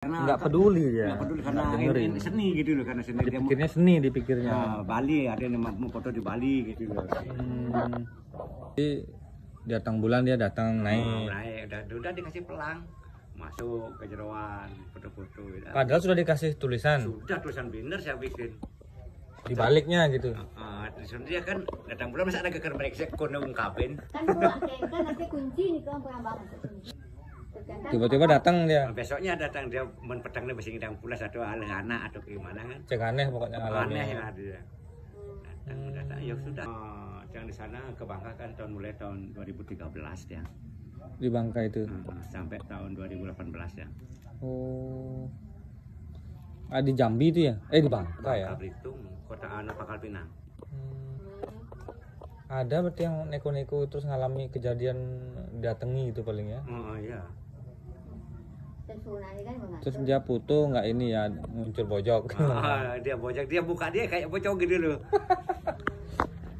Karena nggak peduli ya, nggak peduli karena dengerin. ini seni gitu loh, karena seni dia mau Dipikirnya seni, dipikirnya. Bali, ada yang mau foto di Bali gitu loh. Jadi datang bulan dia datang naik. Naik udah dikasih pelang masuk ke jeroan foto-foto gitu. Padahal sudah dikasih tulisan Sudah tulisan bener saya bikin. di baliknya gitu. Tulisan dia kan datang bulan masa ada keker brengsek kono ungkapin. Kan dua kan nanti kunci nih kan pernah banget. Tiba-tiba datang dia. Besoknya datang dia menpedangnya besi ngidang pula satu anak atau gimana kan. Cek aneh pokoknya Aneh alamnya. ya dia. Datang ya sudah. Yang di sana ke Bangka kan mulai tahun 2013 ya. Di Bangka itu. Sampai tahun 2018 ya. Oh. Di Jambi itu ya? Di Bangka ya. Bangka Belitung, Kota Pangkal Pinang. Ada berarti yang neko-neko terus ngalami kejadian datangi itu paling ya. Oh iya. Terus dia foto nggak ini ya muncul bojok. Dia bojok, dia buka dia kayak bojok gitu loh.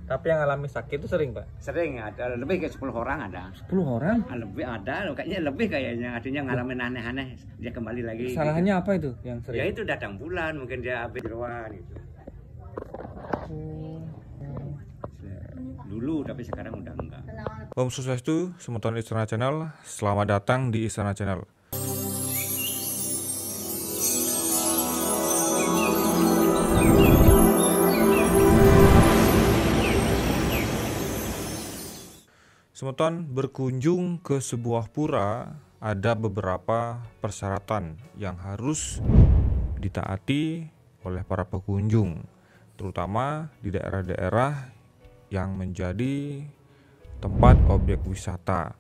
Tapi yang alami sakit itu sering Pak? Sering, ada lebih kayak 10 orang ada. 10 orang? Lebih ada, kayaknya artinya ngalamin aneh-aneh. Dia kembali lagi. Salahnya gitu. apa itu yang sering? Ya itu datang bulan, mungkin dia habis jeroan gitu. Dulu tapi sekarang udah enggak. Om Swastiastu, semuanya Istana Channel. Selamat datang di Istana Channel. Semeton berkunjung ke sebuah pura, ada beberapa persyaratan yang harus ditaati oleh para pengunjung, terutama di daerah-daerah yang menjadi tempat objek wisata.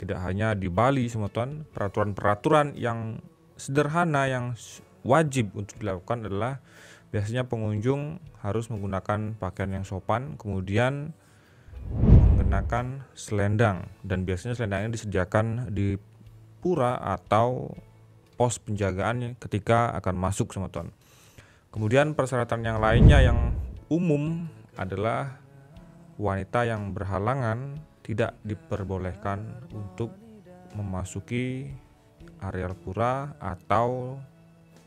Tidak hanya di Bali, semeton, peraturan-peraturan yang sederhana yang wajib untuk dilakukan adalah biasanya pengunjung harus menggunakan pakaian yang sopan, kemudian menggunakan selendang, dan biasanya selendangnya disediakan di pura atau pos penjagaan ketika akan masuk, semeton. Kemudian persyaratan yang lainnya yang umum adalah wanita yang berhalangan tidak diperbolehkan untuk memasuki areal pura atau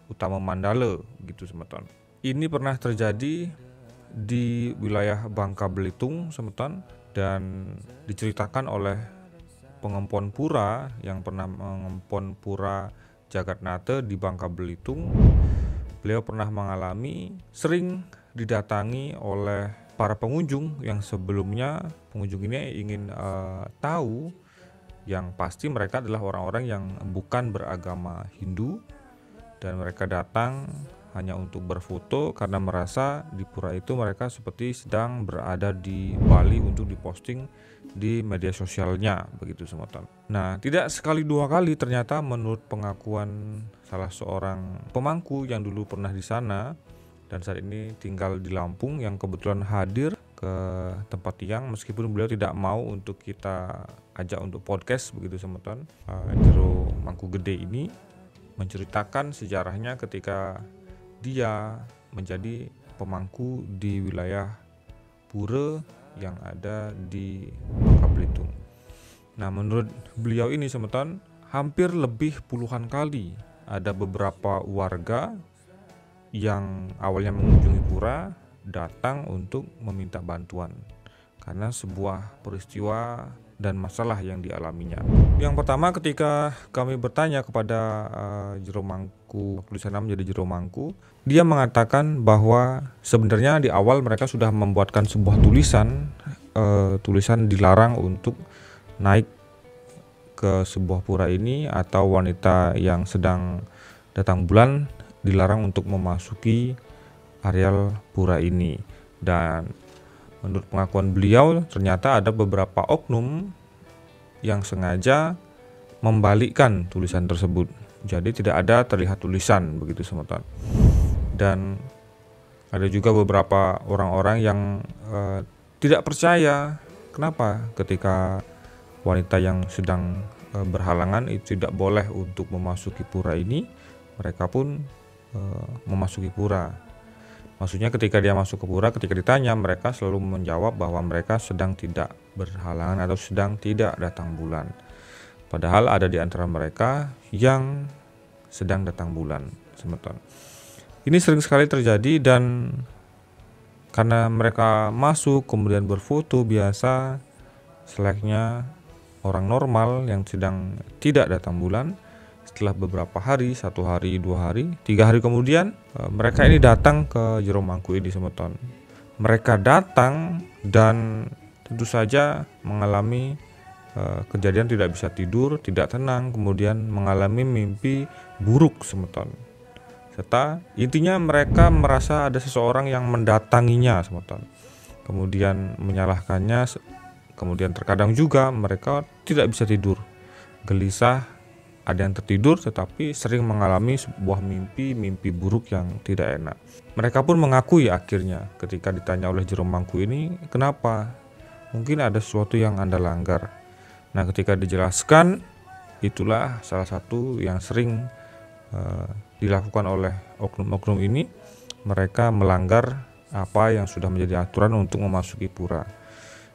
utama Mandala gitu, semeton. Ini pernah terjadi di wilayah Bangka Belitung, semeton, dan diceritakan oleh pengempon pura yang pernah mengempon pura Jagatnata di Bangka Belitung. Beliau pernah mengalami sering didatangi oleh para pengunjung yang sebelumnya pengunjung ini ingin tahu yang pasti mereka adalah orang-orang yang bukan beragama Hindu, dan mereka datang hanya untuk berfoto karena merasa di pura itu mereka seperti sedang berada di Bali untuk diposting di media sosialnya, begitu, semeton. Nah, tidak sekali dua kali ternyata menurut pengakuan salah seorang pemangku yang dulu pernah di sana dan saat ini tinggal di Lampung, yang kebetulan hadir ke tempat yang meskipun beliau tidak mau untuk kita ajak untuk podcast, begitu, semeton. Jero Mangku Gede ini menceritakan sejarahnya ketika dia menjadi pemangku di wilayah pura yang ada di Bangka Belitung. Nah, menurut beliau ini, semeton, hampir lebih puluhan kali ada beberapa warga yang awalnya mengunjungi pura datang untuk meminta bantuan karena sebuah peristiwa dan masalah yang dialaminya. Yang pertama, ketika kami bertanya kepada Jero Mangku, di sana menjadi Jero Mangku, dia mengatakan bahwa sebenarnya di awal mereka sudah membuatkan sebuah tulisan dilarang untuk naik ke sebuah pura ini, atau wanita yang sedang datang bulan dilarang untuk memasuki areal pura ini. Dan menurut pengakuan beliau, ternyata ada beberapa oknum yang sengaja membalikkan tulisan tersebut. Jadi tidak ada terlihat tulisan, begitu, semeton. Dan ada juga beberapa orang-orang yang tidak percaya kenapa ketika wanita yang sedang berhalangan itu tidak boleh untuk memasuki pura ini, mereka pun memasuki pura. Maksudnya ketika dia masuk ke pura, ketika ditanya, mereka selalu menjawab bahwa mereka sedang tidak berhalangan atau sedang tidak datang bulan. Padahal ada di antara mereka yang sedang datang bulan, semeton. Ini sering sekali terjadi, dan karena mereka masuk kemudian berfoto biasa selayaknya orang normal yang sedang tidak datang bulan, setelah beberapa hari, 1 hari, 2 hari, 3 hari kemudian mereka ini datang ke Jero Mangku ini, semeton. Mereka datang dan tentu saja mengalami kejadian tidak bisa tidur, tidak tenang, kemudian mengalami mimpi buruk, semeton. Serta intinya mereka merasa ada seseorang yang mendatanginya, semeton. Kemudian menyalahkannya, kemudian terkadang juga mereka tidak bisa tidur, gelisah, ada yang tertidur tetapi sering mengalami sebuah mimpi buruk yang tidak enak. Mereka pun mengakui akhirnya ketika ditanya oleh Jero Mangku ini, kenapa? Mungkin ada sesuatu yang Anda langgar. Nah, ketika dijelaskan, itulah salah satu yang sering dilakukan oleh oknum-oknum ini. Mereka melanggar apa yang sudah menjadi aturan untuk memasuki pura.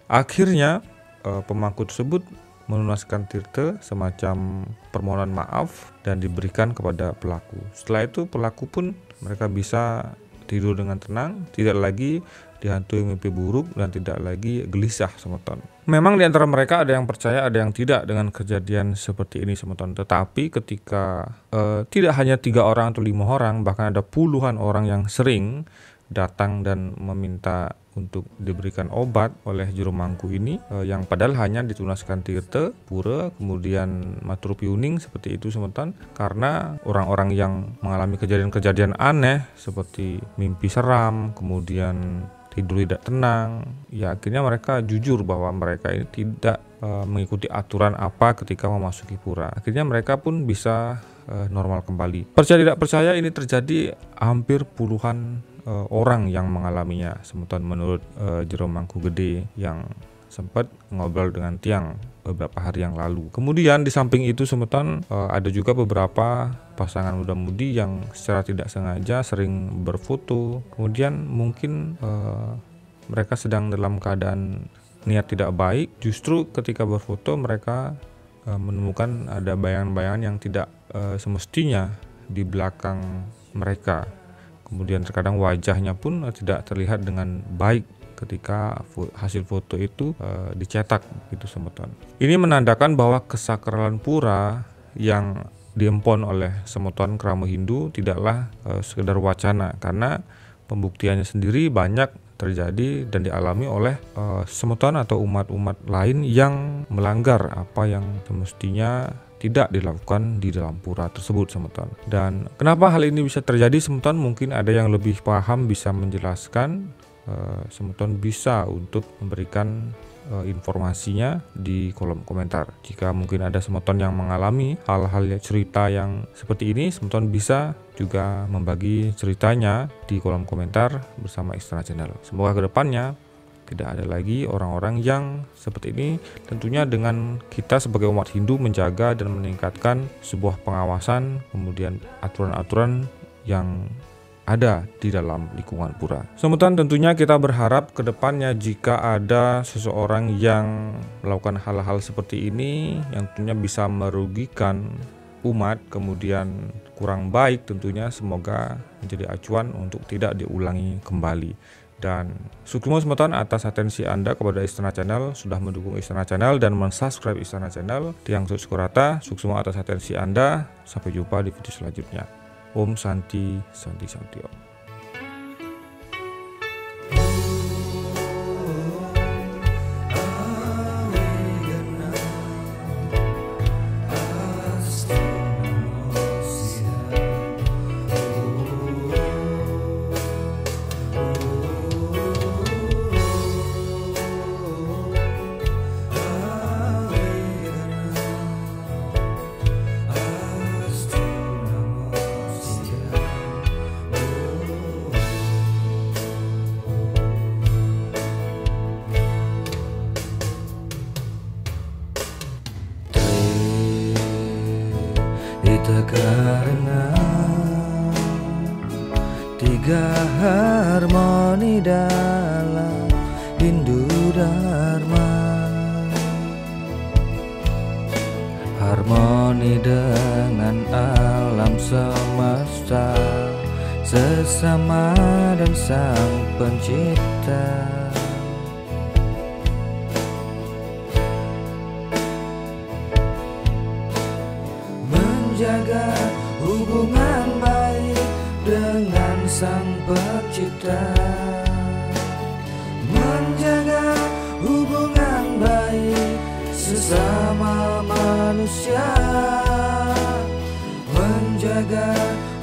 Akhirnya pemangku tersebut melunaskan tirte semacam permohonan maaf dan diberikan kepada pelaku. Setelah itu pelaku pun mereka bisa tidur dengan tenang, tidak lagi dihantui mimpi buruk dan tidak lagi gelisah, semeton. Memang di antara mereka ada yang percaya, ada yang tidak dengan kejadian seperti ini, semeton. Tetapi ketika tidak hanya 3 orang atau 5 orang, bahkan ada puluhan orang yang sering datang dan meminta untuk diberikan obat oleh Jero Mangku ini, yang padahal hanya ditunaskan tirte, pura, kemudian matur piuning seperti itu, semeton. Karena orang-orang yang mengalami kejadian-kejadian aneh seperti mimpi seram, kemudian tidur tidak tenang, ya akhirnya mereka jujur bahwa mereka ini tidak mengikuti aturan apa ketika memasuki pura. Akhirnya mereka pun bisa normal kembali. Percaya tidak percaya, ini terjadi hampir puluhan orang yang mengalaminya, semeton, menurut Jero Mangku Gede yang sempat ngobrol dengan Tiang beberapa hari yang lalu. Kemudian di samping itu, semeton, ada juga beberapa pasangan muda-mudi yang secara tidak sengaja sering berfoto. Kemudian mungkin mereka sedang dalam keadaan niat tidak baik, justru ketika berfoto mereka menemukan ada bayangan-bayangan yang tidak semestinya di belakang mereka. Kemudian terkadang wajahnya pun tidak terlihat dengan baik ketika hasil foto itu dicetak, gitu, semeton. Ini menandakan bahwa kesakralan pura yang diempon oleh semeton Kerama Hindu tidaklah sekedar wacana, karena pembuktiannya sendiri banyak terjadi dan dialami oleh semeton atau umat-umat lain yang melanggar apa yang semestinya tidak dilakukan di dalam pura tersebut, semeton. Dan kenapa hal ini bisa terjadi, semeton? Mungkin ada yang lebih paham bisa menjelaskan. Semeton bisa untuk memberikan informasinya di kolom komentar. Jika mungkin ada semeton yang mengalami hal-hal cerita yang seperti ini, semeton bisa juga membagi ceritanya di kolom komentar bersama Istana Channel. Semoga kedepannya tidak ada lagi orang-orang yang seperti ini, tentunya dengan kita sebagai umat Hindu menjaga dan meningkatkan sebuah pengawasan, kemudian aturan-aturan yang ada di dalam lingkungan pura. Semeton, tentunya kita berharap ke depannya jika ada seseorang yang melakukan hal-hal seperti ini yang tentunya bisa merugikan umat, kemudian kurang baik, tentunya semoga menjadi acuan untuk tidak diulangi kembali. Dan sukmo, semeton, atas atensi Anda kepada Istana Channel, sudah mendukung Istana Channel dan mensubscribe Istana Channel. Tiang Sukurata, sukmo atas atensi Anda. Sampai jumpa di video selanjutnya. Om Santi, Santi Santi Om. Karena 3 harmoni dalam Hindu Dharma, harmoni dengan alam semesta, sesama dan Sang Pencipta. Menjaga hubungan baik dengan Sang Pencipta, menjaga hubungan baik sesama manusia, menjaga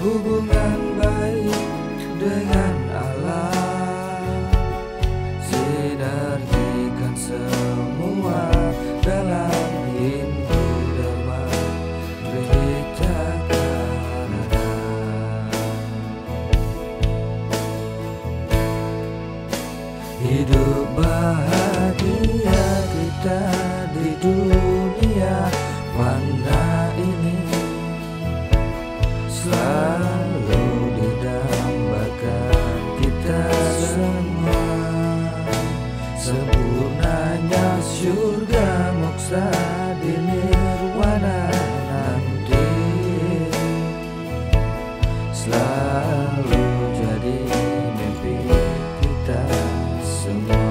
hubungan baik dengan Allah, sinergikan semua dalam Hindu Dharma Trihita Karana. Hidup bahagia kita di dunia fana ini, selalu didambakan kita semua. Sempurnanya surga moksa di nirwana nanti, selalu jadi mimpi kita semua.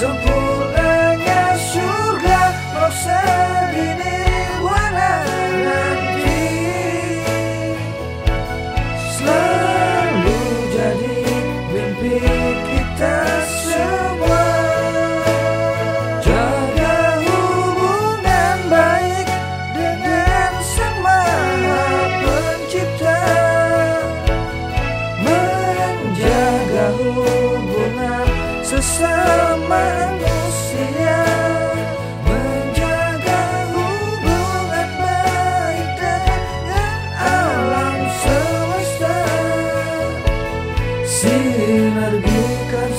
Sempurnanya surga moksa di nirwana nanti, selalu jadi mimpi kita semua. Jaga hubungan baik dengan Sang Maha Pencipta, menjaga hubungan sesama manusia, menjaga hubungan baik dengan alam semesta, sinergikan